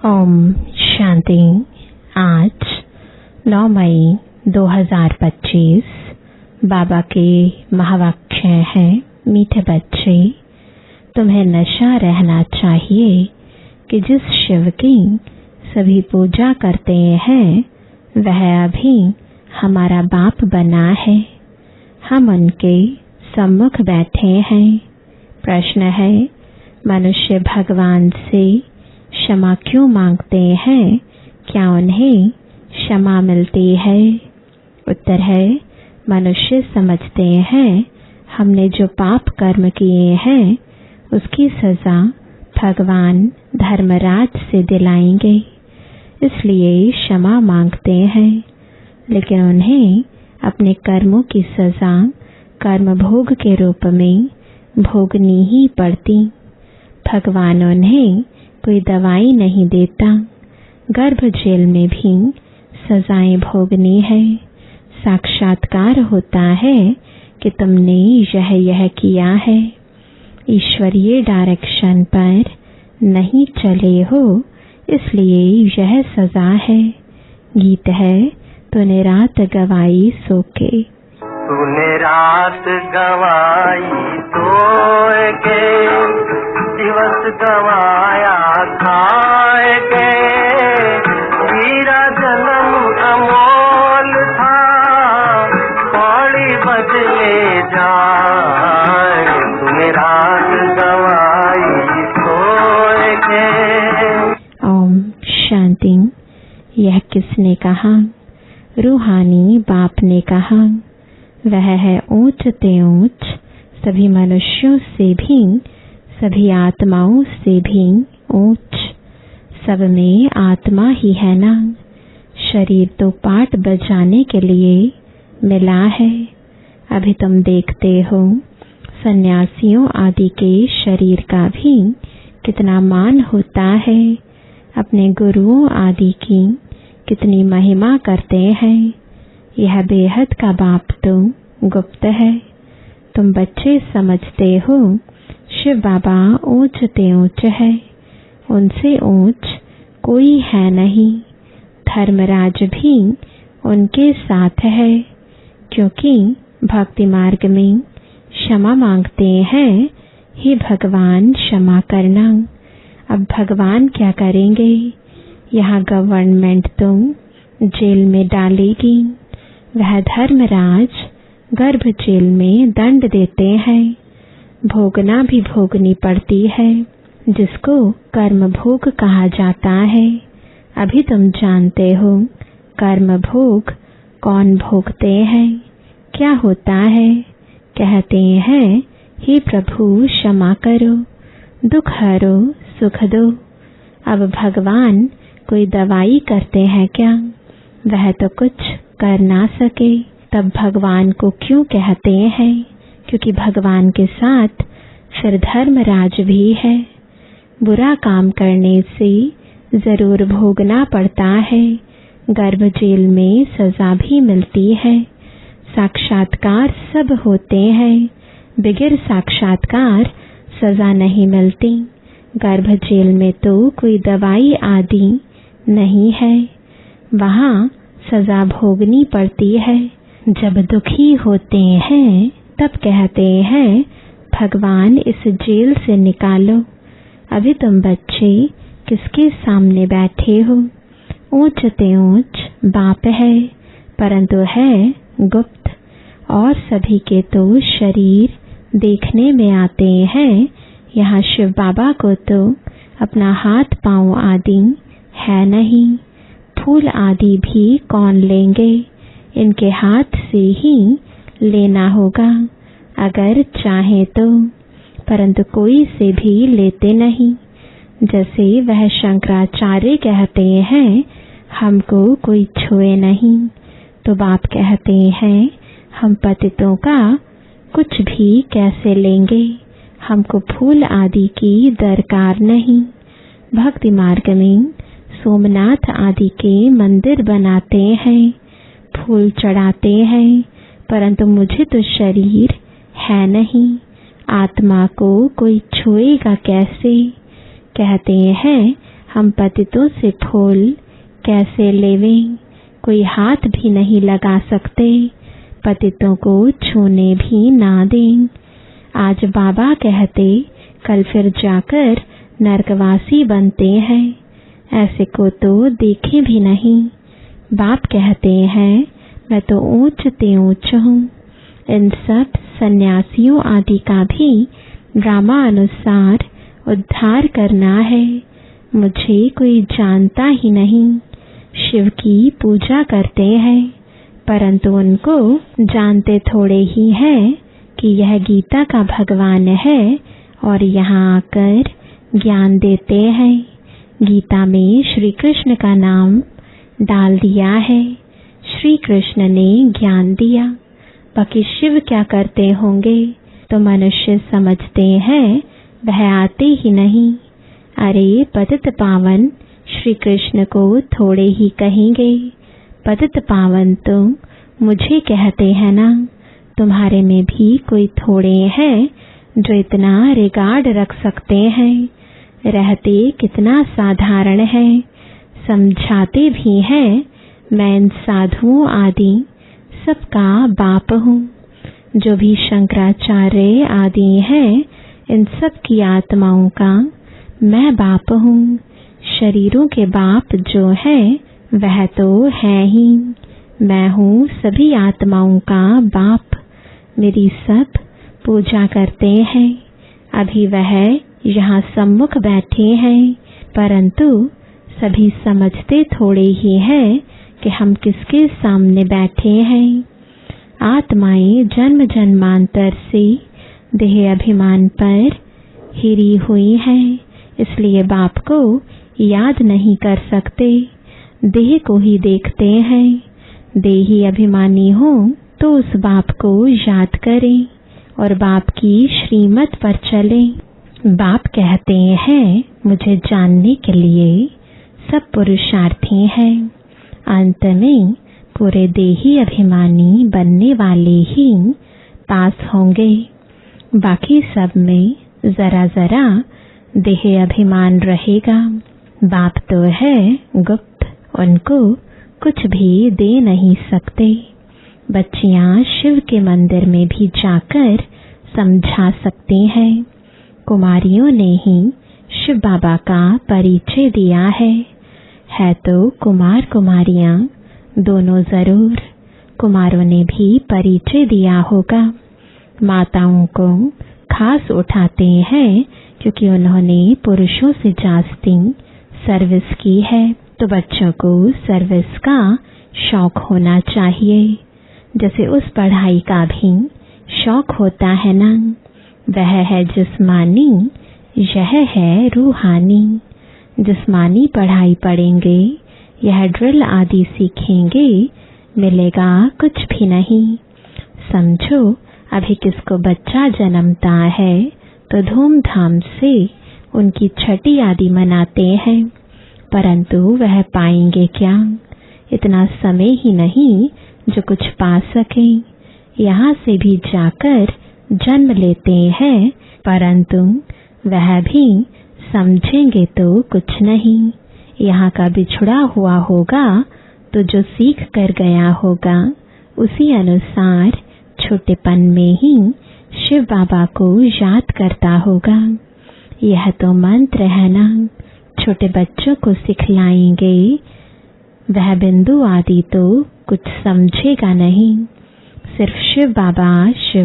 ओम शांति। आज 9 मई 2025 बाबा के महावाक्य हैं, मीठे बच्चे, तुम्हें नशा रहना चाहिए कि जिस शिव की सभी पूजा करते हैं वह अभी हमारा बाप बना है। हम उनके सम्मुख बैठे हैं। प्रश्न है, मनुष्य भगवान से क्षमा क्यों मांगते हैं? क्या उन्हें क्षमा मिलती है? उत्तर है, मनुष्य समझते हैं हमने जो पाप कर्म किए हैं उसकी सजा भगवान धर्मराज से दिलाएंगे, इसलिए क्षमा मांगते हैं। लेकिन उन्हें अपने कर्मों की सजा कर्म भोग के रूप में भोगनी ही पड़ती। भगवान उन्हें कोई दवाई नहीं देता। गर्भ जेल में भी सजाएं भोगनी है। साक्षात्कार होता है कि तुमने यह किया है। ईश्वरीय डायरेक्शन पर नहीं चले हो, इसलिए यह सजा है। गीत है, तूने रात गवाई सो के। तूने रात गवाई सोए के, दिवस गवाया खाए के। हीरा जन्म अमोल था, कौड़ी बदले जाए। तूने रात गवाई सोए के। ओम शांति। यह किसने कहा? रूहानी बाप ने कहा। वह है ऊंच ते ऊंच, सभी मनुष्यों से भी, सभी आत्माओं से भी ऊंच। सब में आत्मा ही है ना। शरीर तो पाठ बजाने के लिए मिला है। अभी तुम देखते हो सन्यासियों आदि के शरीर का भी कितना मान होता है। अपने गुरुओं आदि की कितनी महिमा करते हैं। यह बेहद का बाप तो गुप्त है। तुम बच्चे समझते हो शिव बाबा ऊंच ते ऊंच है, उनसे ऊंच कोई है नहीं। धर्मराज भी उनके साथ है, क्योंकि भक्ति मार्ग में क्षमा मांगते हैं, हे भगवान क्षमा करना। अब भगवान क्या करेंगे? यहाँ गवर्नमेंट तो जेल में डालेगी। वह धर्मराज गर्भ जेल में दंड देते हैं। भोगना भी भोगनी पड़ती है, जिसको कर्म भोग कहा जाता है। अभी तुम जानते हो कर्म भोग कौन भोगते हैं, क्या होता है? कहते हैं, हे प्रभु क्षमा करो, दुख हरो, सुख दो। अब भगवान कोई दवाई करते हैं क्या? वह तो कुछ कर ना सके, तब भगवान को क्यों कहते हैं? क्योंकि भगवान के साथ फिर धर्मराज भी है। बुरा काम करने से जरूर भोगना पड़ता है। गर्भ जेल में सजा भी मिलती है। साक्षात्कार सब होते हैं, बगैर साक्षात्कार सजा नहीं मिलती। गर्भ जेल में तो कोई दवाई आदि नहीं है, वहाँ सजा भोगनी पड़ती है। जब दुखी होते हैं तब कहते हैं, भगवान इस जेल से निकालो। अभी तुम बच्चे किसके सामने बैठे हो? ऊंच ते ऊंच बाप है, परंतु है गुप्त। और सभी के तो शरीर देखने में आते हैं। यहाँ शिव बाबा को तो अपना हाथ पांव आदि है नहीं। फूल आदि भी कौन लेंगे? इनके हाथ से ही लेना होगा अगर चाहे तो, परंतु कोई से भी लेते नहीं। जैसे वह शंकराचार्य कहते हैं, हमको कोई छुए नहीं, तो बाप कहते हैं, हम पतितों का कुछ भी कैसे लेंगे? हमको फूल आदि की दरकार नहीं। भक्ति मार्ग में सोमनाथ आदि के मंदिर बनाते हैं, फूल चढ़ाते हैं, परंतु मुझे तो शरीर है नहीं। आत्मा को कोई छुएगा कैसे? कहते हैं हम पतितों से फूल कैसे लेवें, कोई हाथ भी नहीं लगा सकते, पतितों को छूने भी ना दें। आज बाबा कहते कल फिर जाकर नरकवासी बनते हैं, ऐसे को तो देखे भी नहीं। बाप कहते हैं मैं तो ऊंच ते ऊंच हूँ। इन सब सन्यासियों आदि का भी ड्रामा अनुसार उद्धार करना है। मुझे कोई जानता ही नहीं। शिव की पूजा करते हैं, परंतु उनको जानते थोड़े ही है कि यह गीता का भगवान है और यहाँ आकर ज्ञान देते हैं। गीता में श्री कृष्ण का नाम डाल दिया है। श्री कृष्ण ने ज्ञान दिया, बाकी शिव क्या करते होंगे तो मनुष्य समझते हैं वह आते ही नहीं। अरे पतित पावन श्री कृष्ण को थोड़े ही कहेंगे। पतित पावन तुम मुझे कहते हैं ना, तुम्हारे में भी कोई थोड़े हैं जो इतना रिगार्ड रख सकते हैं। रहते कितना साधारण है, समझाते भी हैं मैं इन साधुओं आदि सबका बाप हूँ। जो भी शंकराचार्य आदि हैं इन सब की आत्माओं का मैं बाप हूँ। शरीरों के बाप जो है वह तो है ही, मैं हूँ सभी आत्माओं का बाप। मेरी सब पूजा करते हैं। अभी वह यहाँ सम्मुख बैठे हैं, परंतु सभी समझते थोड़े ही हैं कि हम किसके सामने बैठे हैं। आत्माएं जन्म जन्मांतर से देह अभिमान पर हिरी हुई हैं, इसलिए बाप को याद नहीं कर सकते, देह को ही देखते हैं। देही अभिमानी हो तो उस बाप को याद करें और बाप की श्रीमत पर चलें। बाप कहते हैं मुझे जानने के लिए सब पुरुषार्थी हैं। अंत में पूरे देही अभिमानी बनने वाले ही पास होंगे। बाकी सब में जरा जरा देह अभिमान रहेगा। बाप तो है गुप्त, उनको कुछ भी दे नहीं सकते। बच्चियां शिव के मंदिर में भी जाकर समझा सकती हैं। कुमारियों ने ही शिव बाबा का परिचय दिया है तो कुमार कुमारियां दोनों जरूर। कुमारों ने भी परिचय दिया होगा। माताओं को खास उठाते हैं क्योंकि उन्होंने पुरुषों से जास्ती सर्विस की है, तो बच्चों को सर्विस का शौक होना चाहिए। जैसे उस पढ़ाई का भी शौक होता है ना, वह है जिस्मानी, यह है रूहानी। जिस्मानी पढ़ाई पढ़ेंगे, यह ड्रिल आदि सीखेंगे, मिलेगा कुछ भी नहीं। समझो अभी किसको बच्चा जन्मता है तो धूमधाम से उनकी छठी आदि मनाते हैं, परंतु वह पाएंगे क्या? इतना समय ही नहीं जो कुछ पा सके। यहाँ से भी जाकर जन्म लेते हैं, परंतु वह भी समझेंगे तो कुछ नहीं। यहाँ का बिछड़ा हुआ होगा तो जो सीख कर गया होगा उसी अनुसार छोटेपन में ही शिव बाबा को याद करता होगा। यह तो मंत्र है ना, छोटे बच्चों को सिखलाएंगे, वह बिंदु आदि तो कुछ समझेगा नहीं। सिर्फ शिव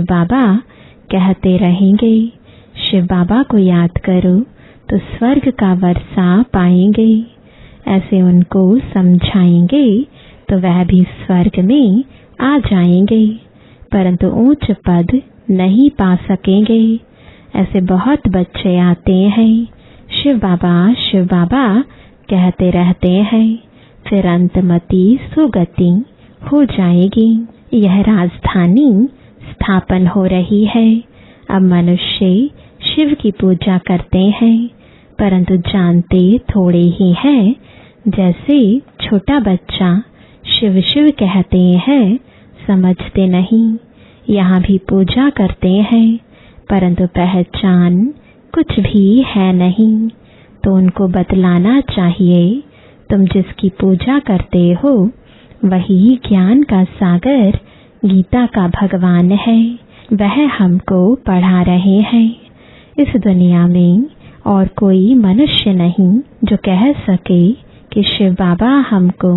बाबा कहते रहेंगे। शिव बाबा को याद करो तो स्वर्ग का वर्षा पाएंगे। ऐसे उनको समझाएंगे तो वह भी स्वर्ग में आ जाएंगे, परंतु ऊंच पद नहीं पा सकेंगे। ऐसे बहुत बच्चे आते हैं, शिव बाबा कहते रहते हैं, फिर अंतमति सुगति हो जाएगी। यह राजधानी स्थापन हो रही है। अब मनुष्य शिव की पूजा करते हैं, परंतु जानते थोड़े ही हैं। जैसे छोटा बच्चा शिव शिव कहते हैं, समझते नहीं। यहाँ भी पूजा करते हैं, परंतु पहचान कुछ भी है नहीं। तो उनको बतलाना चाहिए, तुम जिसकी पूजा करते हो वही ज्ञान का सागर गीता का भगवान है। वह हमको पढ़ा रहे हैं। इस दुनिया में और कोई मनुष्य नहीं जो कह सके कि शिव बाबा हमको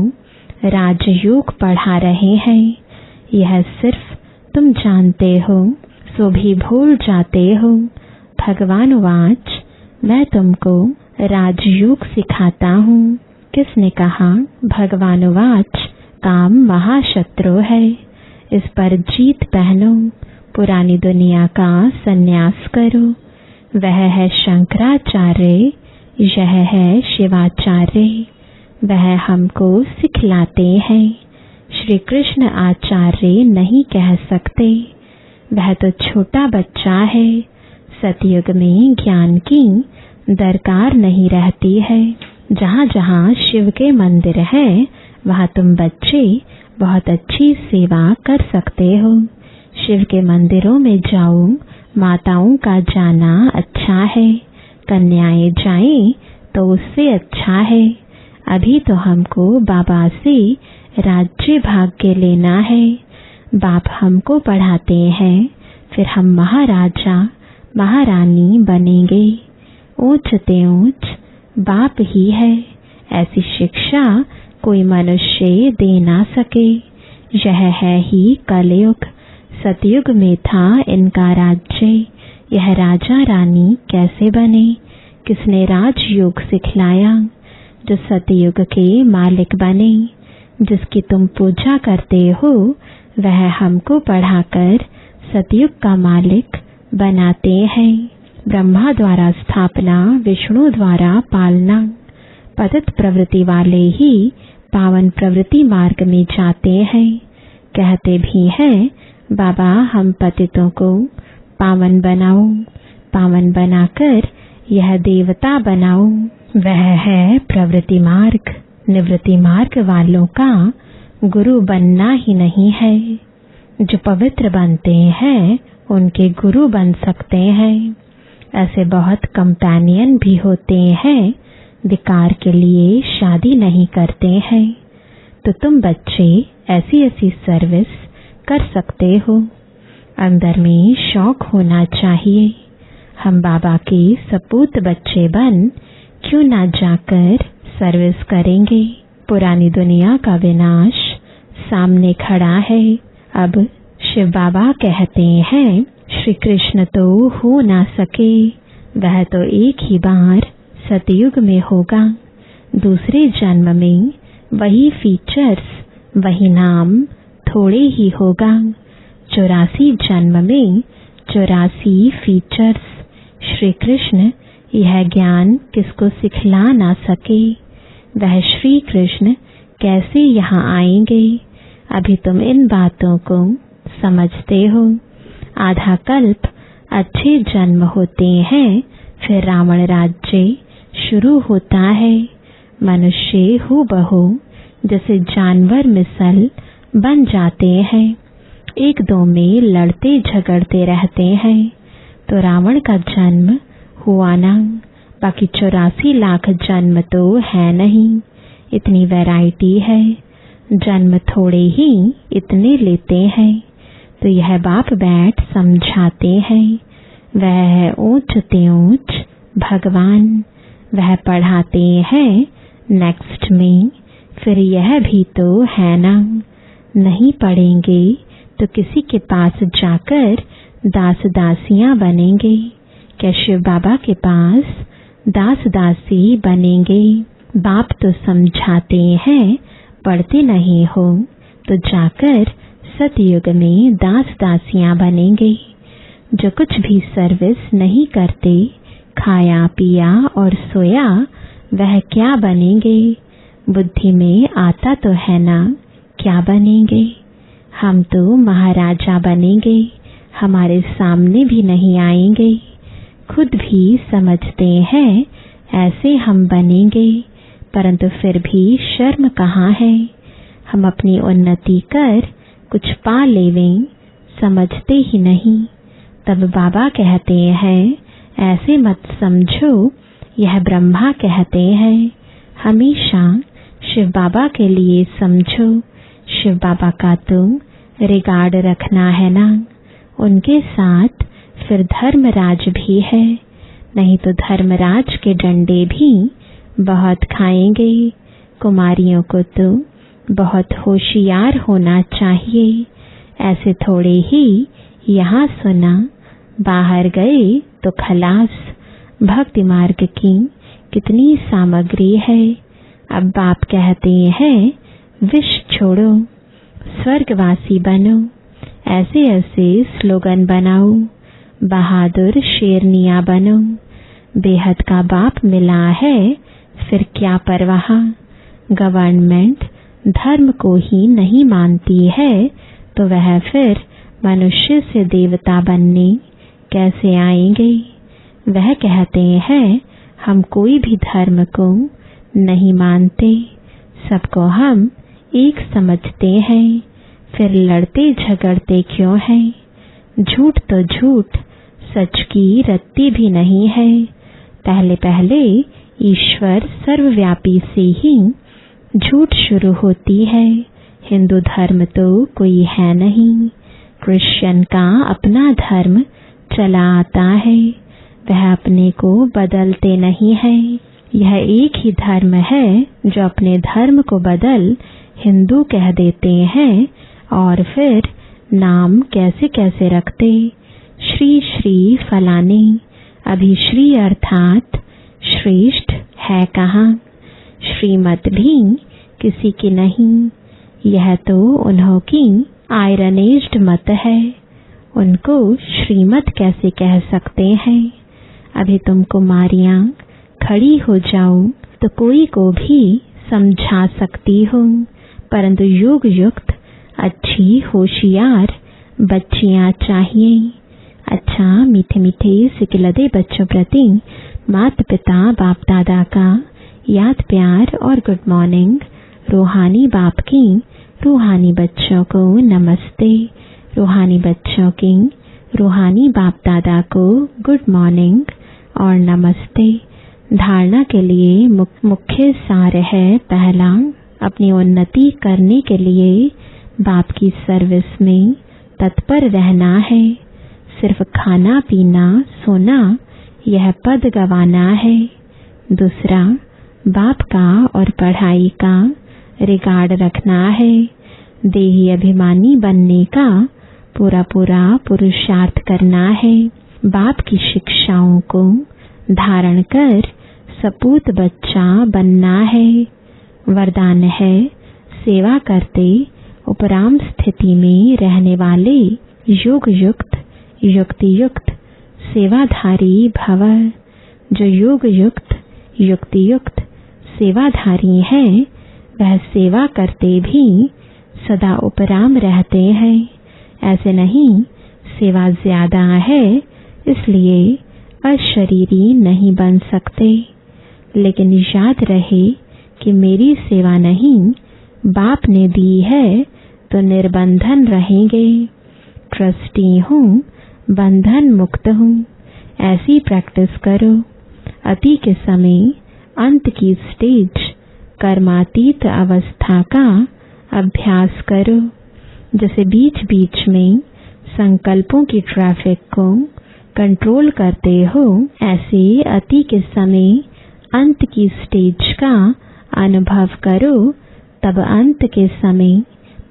राजयोग पढ़ा रहे हैं। यह सिर्फ तुम जानते हो, सो भी भूल जाते हो। भगवान वाच, मैं तुमको राजयोग सिखाता हूँ। किसने कहा? भगवान वाच, काम महाशत्रु है, इस पर जीत पहनो, पुरानी दुनिया का संन्यास करो। वह है शंकराचार्य, यह है शिवाचार्य। वह हमको सिखलाते हैं। श्री कृष्ण आचार्य नहीं कह सकते, वह तो छोटा बच्चा है। सतयुग में ज्ञान की दरकार नहीं रहती है। जहाँ जहाँ शिव के मंदिर हैं, वहाँ तुम बच्चे बहुत अच्छी सेवा कर सकते हो। शिव के मंदिरों में जाओ, माताओं का जाना अच्छा है, कन्याएं जाएं तो उससे अच्छा है। अभी तो हमको बाबा से राज्य भाग्य लेना है। बाप हमको पढ़ाते हैं, फिर हम महाराजा महारानी बनेंगे। ऊंच ते ऊंच बाप ही है, ऐसी शिक्षा कोई मनुष्य दे ना सके। यह है ही कलयुग। सतयुग में था इनका राज्य। यह राजा रानी कैसे बने? किसने राजयोग सिखलाया? जो सतयुग के मालिक बने। जिसकी तुम पूजा करते हो वह हमको पढ़ाकर सतयुग का मालिक बनाते हैं। ब्रह्मा द्वारा स्थापना, विष्णु द्वारा पालना। पतित प्रवृत्ति वाले ही पावन प्रवृत्ति मार्ग में जाते हैं। कहते भी हैं, बाबा हम पतितों को पावन बनाओ, पावन बनाकर यह देवता बनाओ। वह है प्रवृत्ति मार्ग। निवृत्ति मार्ग वालों का गुरु बनना ही नहीं है। जो पवित्र बनते हैं उनके गुरु बन सकते हैं। ऐसे बहुत कंपेनियन भी होते हैं, विकार के लिए शादी नहीं करते हैं। तो तुम बच्चे ऐसी ऐसी सर्विस कर सकते हो। अंदर में शौक होना चाहिए। हम बाबा के सपूत बच्चे बन क्यों ना जाकर सर्विस करेंगे। पुरानी दुनिया का विनाश सामने खड़ा है। अब शिव बाबा कहते हैं, श्री कृष्ण तो हो ना सके, वह तो एक ही बार सतयुग में होगा। दूसरे जन्म में वही फीचर्स, वही नाम थोड़े ही होगा। 84 जन्म में 84 फीचर्स। श्री कृष्ण यह ज्ञान किसको सिखला ना सके। वह श्री कृष्ण कैसे यहाँ आएंगे? अभी तुम इन बातों को समझते हो। आधा कल्प अच्छे जन्म होते हैं, फिर रावण राज्य शुरू होता है। मनुष्य हूबहू जैसे जानवर मिसल बन जाते हैं। एक दो में लड़ते झगड़ते रहते हैं। तो रावण का जन्म हुआ ना। बाकी 84 लाख जन्म तो है नहीं। इतनी वैरायटी है। जन्म थोड़े ही इतने लेते हैं। तो यह बाप बैठ समझाते हैं। वह है ऊंच ते ऊंच भगवान। वह पढ़ाते हैं नेक्स्ट में। फिर यह भी तो है ना। नहीं पढ़ेंगे तो किसी के पास जाकर दास दासियां बनेंगे। क्या शिव बाबा के पास दास दासी बनेंगे? बाप तो समझाते हैं, पढ़ते नहीं हो तो जाकर सतयुग में दास दासियां बनेंगे। जो कुछ भी सर्विस नहीं करते, खाया पिया और सोया, वह क्या बनेंगे? बुद्धि में आता तो है ना, क्या बनेंगे? हम तो महाराजा बनेंगे। हमारे सामने भी नहीं आएंगे। खुद भी समझते हैं ऐसे हम बनेंगे, परंतु फिर भी शर्म कहाँ है। हम अपनी उन्नति कर कुछ पा लेवें, समझते ही नहीं। तब बाबा कहते हैं, ऐसे मत समझो यह ब्रह्मा कहते हैं, हमेशा शिव बाबा के लिए समझो। शिव बाबा का तो रिगार्ड रखना है ना, उनके साथ फिर धर्मराज भी है, नहीं तो धर्मराज के डंडे भी बहुत खाएंगे। कुमारियों को तो बहुत होशियार होना चाहिए। ऐसे थोड़े ही यहाँ सुना, बाहर गए तो खलास। भक्ति मार्ग की कितनी सामग्री है। अब बाप कहते हैं, विष छोड़ो, स्वर्गवासी बनो। ऐसे ऐसे स्लोगन बनाओ, बहादुर शेरनियां बनो। बेहद का बाप मिला है, फिर क्या परवाह। गवर्नमेंट धर्म को ही नहीं मानती है, तो वह फिर मनुष्य से देवता बनने कैसे आएंगे। वह कहते हैं, हम कोई भी धर्म को नहीं मानते, सबको हम एक समझते हैं, फिर लड़ते झगड़ते क्यों हैं। झूठ तो झूठ, सच की रत्ती भी नहीं है। पहले पहले ईश्वर सर्वव्यापी से ही झूठ शुरू होती है। हिंदू धर्म तो कोई है नहीं, क्रिश्चियन का अपना धर्म चला आता है, वह अपने को बदलते नहीं है। यह एक ही धर्म है जो अपने धर्म को बदल हिंदू कह देते हैं, और फिर नाम कैसे कैसे रखते, श्री श्री फलाने। अभी श्री अर्थात श्रेष्ठ है कहाँ, श्रीमत भी किसी की नहीं। यह तो उन्हों की आयरन एज्ड मत है, उनको श्रीमत कैसे कह सकते हैं। अभी तुम कुमारियां खड़ी हो जाओ तो कोई को भी समझा सकती हो, परंतु योग युक्त अच्छी होशियार बच्चियां चाहिए। अच्छा मीठे मीठे सिकिलदे बच्चों प्रति माता पिता बाप दादा का याद प्यार और गुड मॉर्निंग। रूहानी बाप की रूहानी बच्चों को नमस्ते। रूहानी बच्चों की रूहानी बाप दादा को गुड मॉर्निंग और नमस्ते। धारणा के लिए मुख्य सार है, पहला, अपनी उन्नति करने के लिए बाप की सर्विस में तत्पर रहना है। सिर्फ खाना पीना सोना यह पद गवाना है। दूसरा, बाप का और पढ़ाई का रिगार्ड रखना है। देही अभिमानी बनने का पूरा पूरा पुरुषार्थ करना है। बाप की शिक्षाओं को धारण कर सपूत बच्चा बनना है। वरदान है, सेवा करते उपराम स्थिति में रहने वाले योग युक्त युक्ति युक्त सेवाधारी भव। जो योग युक्त युक्ति युक्त सेवाधारी है, वह सेवा करते भी सदा उपराम रहते हैं। ऐसे नहीं सेवा ज्यादा है इसलिए अशरीरी नहीं बन सकते, लेकिन याद रहे कि मेरी सेवा नहीं बाप ने दी है तो निर्बंधन रहेंगे। ट्रस्टी हूँ, बंधन मुक्त हूँ, ऐसी प्रैक्टिस करो। अति के समय अंत की स्टेज कर्मातीत अवस्था का अभ्यास करो। जैसे बीच बीच में संकल्पों की ट्रैफिक को कंट्रोल करते हो, ऐसे अति के समय अंत की स्टेज का अनुभव करो, तब अंत के समय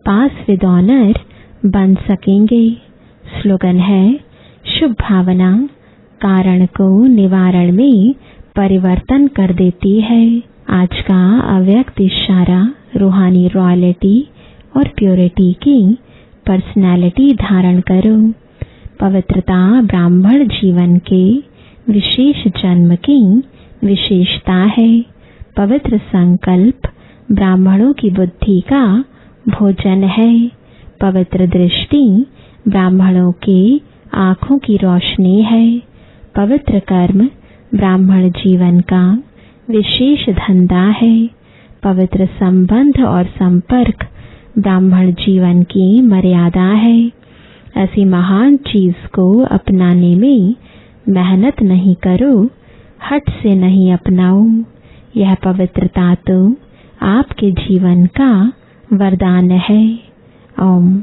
पास विद ऑनर बन सकेंगे। स्लोगन है, शुभ भावना कारण को निवारण में परिवर्तन कर देती है। आज का अव्यक्त इशारा रूहानी रॉयल्टी और प्योरिटी की पर्सनालिटी धारण करो। पवित्रता ब्राह्मण जीवन के विशेष जन्म की विशेषता है। पवित्र संकल्प ब्राह्मणों की बुद्धि का भोजन है। पवित्र दृष्टि ब्राह्मणों के आँखों की रोशनी है। पवित्र कर्म ब्राह्मण जीवन का विशेष धंधा है। पवित्र संबंध और संपर्क ब्राह्मण जीवन की मर्यादा है। ऐसी महान चीज को अपनाने में मेहनत नहीं करो, हठ से नहीं अपनाओ। यह पवित्रता तो आपके जीवन का वरदान है। ओम